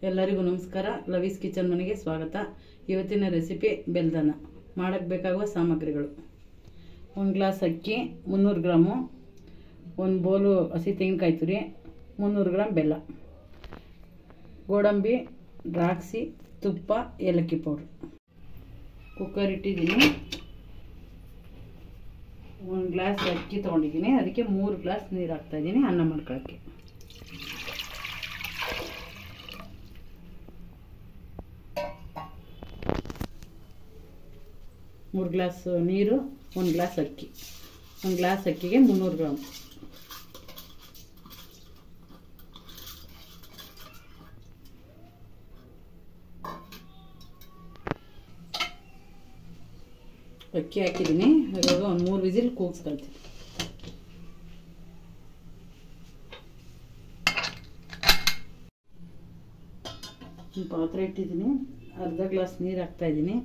ಎಲ್ಲರಿಗೂ ನಮಸ್ಕಾರ. ಲವೀಸ್ ಕಿಚನ್ ಮನೆಗೆ ಸ್ವಾಗತ. ಇವತ್ತಿನ ರೆಸಿಪಿ ಬೆಲ್ದನ. ಮಾಡಕ್ಕೆ ಬೇಕಾಗುವ ಸಾಮಗ್ರಿಗಳು: 1 ಗ್ಲಾಸ್ ಅಕ್ಕಿ, 300 ಗ್ರಾಮು, 1 ಬೌಲು ಹಸಿ ತೆಂಗಿನಕಾಯಿ ತುರಿ, 300 ಗ್ರಾಮ್ ಬೆಲ್ಲ, ಗೋಡಂಬಿ, ದ್ರಾಕ್ಷಿ, ತುಪ್ಪ, ಏಲಕ್ಕಿ ಪೌಡ್ರ್. ಕುಕ್ಕರ್ ಇಟ್ಟಿದ್ದೀನಿ. 1 ಗ್ಲಾಸ್ ಅಕ್ಕಿ ತೊಗೊಂಡಿದ್ದೀನಿ. ಅದಕ್ಕೆ 3 ಗ್ಲಾಸ್ ನೀರು ಹಾಕ್ತಾಯಿದ್ದೀನಿ ಅನ್ನ ಮಾಡ್ಕೊಳ್ಳೋಕ್ಕೆ. ಮೂರು ಗ್ಲಾಸ್ ನೀರು, 1 ಗ್ಲಾಸ್ ಅಕ್ಕಿ. 1 ಗ್ಲಾಸ್ ಅಕ್ಕಿಗೆ 300 ಗ್ರಾಮ್. ಅಕ್ಕಿ ಹಾಕಿದ್ದೀನಿ. ಇವಾಗ ಒಂದು 3 ವಿಸಿಲ್ ಕೂಗಿಸ್ಕೊಳ್ತೀನಿ. ಒಂದು ಪಾತ್ರೆ ಇಟ್ಟಿದ್ದೀನಿ. ಅರ್ಧ ಗ್ಲಾಸ್ ನೀರು ಹಾಕ್ತಾಯಿದ್ದೀನಿ.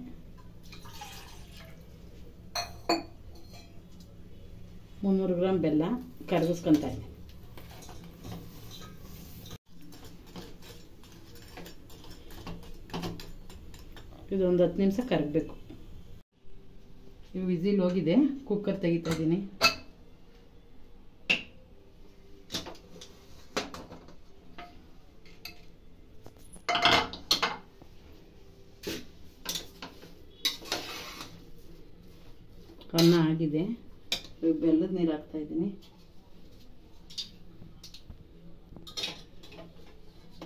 ಮುನ್ನೂರು ಗ್ರಾಮ್ ಬೆಲ್ಲ ಕರಗಿಸ್ಕೊತಾ ಇದ್ದೀನಿ. ಇದೊಂದು 10 ನಿಮಿಷ ಕರಗಬೇಕು. ಇವು ವಿಸಿಲ್ ಹೋಗಿದೆ. ಕುಕ್ಕರ್ ತೆಗಿತಾ ಇದ್ದೀನಿ. ಅನ್ನ ಆಗಿದೆ. ಬೆಲ್ಲದ ನೀರು ಹಾಕ್ತಾ ಇದ್ದೀನಿ.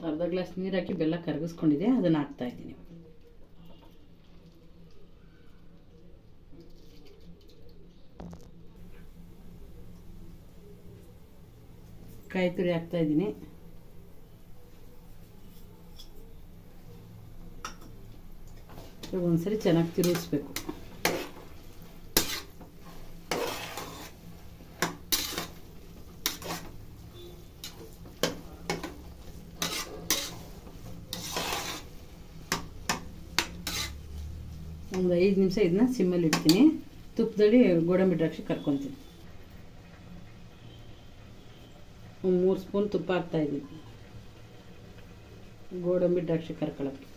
ಅರ್ಧ ಗ್ಲಾಸ್ ನೀರು ಹಾಕಿ ಬೆಲ್ಲ ಕರಗಿಸ್ಕೊಂಡಿದೆ, ಅದನ್ನು ಹಾಕ್ತಾ ಇದ್ದೀನಿ. ಕಾಯಿ ತುರಿ ಹಾಕ್ತಾ ಇದ್ದೀನಿ. ಒಂದ್ಸರಿ ಚೆನ್ನಾಗಿ ತಿರುಗಿಸ್ಬೇಕು. ಒಂದು 5 ನಿಮಿಷ ಇದನ್ನ ಸಿಮ್ಮಲ್ಲಿ ಇಡ್ತೀನಿ. ತುಪ್ಪದಲ್ಲಿ ಗೋಡಂಬಿ ದ್ರಾಕ್ಷಿ ಕರ್ಕೊತೀನಿ. ಒಂದು 3 ಸ್ಪೂನ್ ತುಪ್ಪ ಹಾಕ್ತಾಯಿದ್ದೀನಿ ಗೋಡಂಬಿ ದ್ರಾಕ್ಷಿ ಕರ್ಕೊಳ್ಳೋಕ್ಕೆ.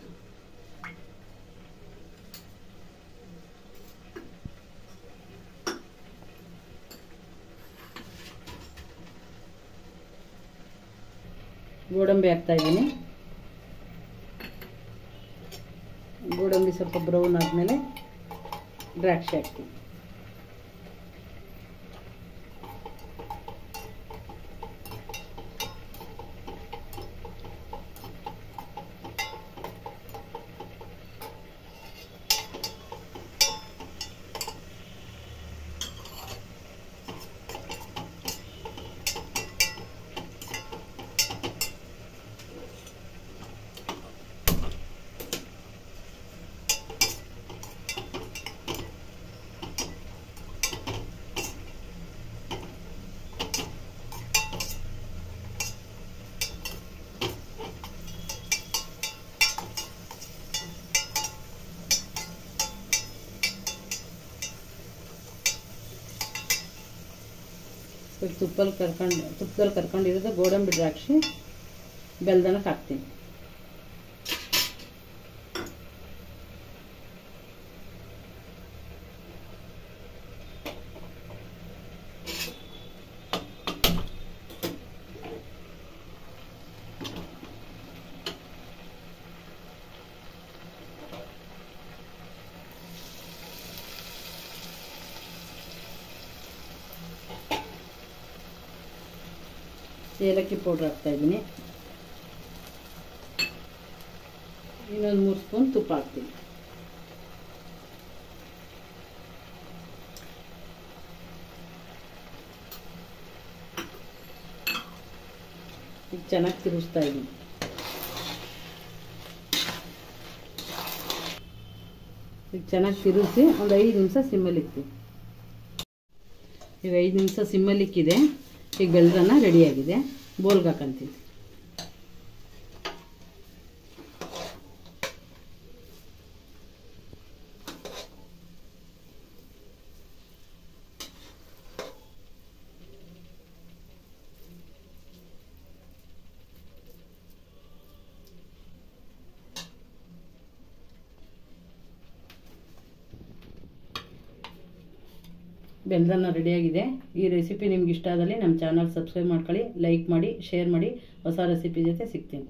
ಗೋಡಂಬಿ ಹಾಕ್ತಾಯಿದ್ದೀನಿ. ಗೋಡಂಬಿ ಸ್ವಲ್ಪ ಬ್ರೌನ್ ಆದಮೇಲೆ ದ್ರಾಕ್ಷಿ ಹಾಕ್ತೀನಿ. ತುಪ್ಪದಲ್ಲಿ ಕರ್ಕೊಂಡಿರೋದು ಗೋಡಂಬಿ ದ್ರಾಕ್ಷಿ ಬೆಲ್ಲದನಕ್ಕೆ ಹಾಕ್ತೀನಿ. ಏಲಕ್ಕಿ ಪೌಡ್ರ್ ಹಾಕ್ತಾಯಿದ್ದೀನಿ. ಇನ್ನೊಂದು 3 ಸ್ಪೂನ್ ತುಪ್ಪ ಹಾಕ್ತೀನಿ. ಈಗ ಚೆನ್ನಾಗಿ ತಿರುಗಿಸ್ತಾ ಇದ್ದೀನಿ. ಈಗ ಚೆನ್ನಾಗಿ ತಿರುಗಿಸಿ ಒಂದು 5 ನಿಮಿಷ ಸಿಮ್ಮಲ್ಲಿ ಇಕ್ತೀನಿ. ಈಗ 5 ನಿಮಿಷ ಸಿಮ್ಮಲ್ಲಿ ಇಕ್ಕಿದೆ. ಈಗ ಬೆಲ್ಲದನ್ನ ರೆಡಿಯಾಗಿದೆ. ಬೋಲ್ಗೆ ಹಾಕಂತೀನಿ. ಬೆಲ್ದನ್ನ ರೆಡಿಯಾಗಿದೆ. ಈ ರೆಸಿಪಿ ನಿಮ್ಗೆ ಇಷ್ಟ ಆದಲ್ಲಿ ನಮ್ಮ ಚಾನಲ್ ಸಬ್ಸ್ಕ್ರೈಬ್ ಮಾಡ್ಕೊಳ್ಳಿ, ಲೈಕ್ ಮಾಡಿ, ಶೇರ್ ಮಾಡಿ. ಹೊಸ ರೆಸಿಪಿ ಜೊತೆ ಸಿಗ್ತೀನಿ.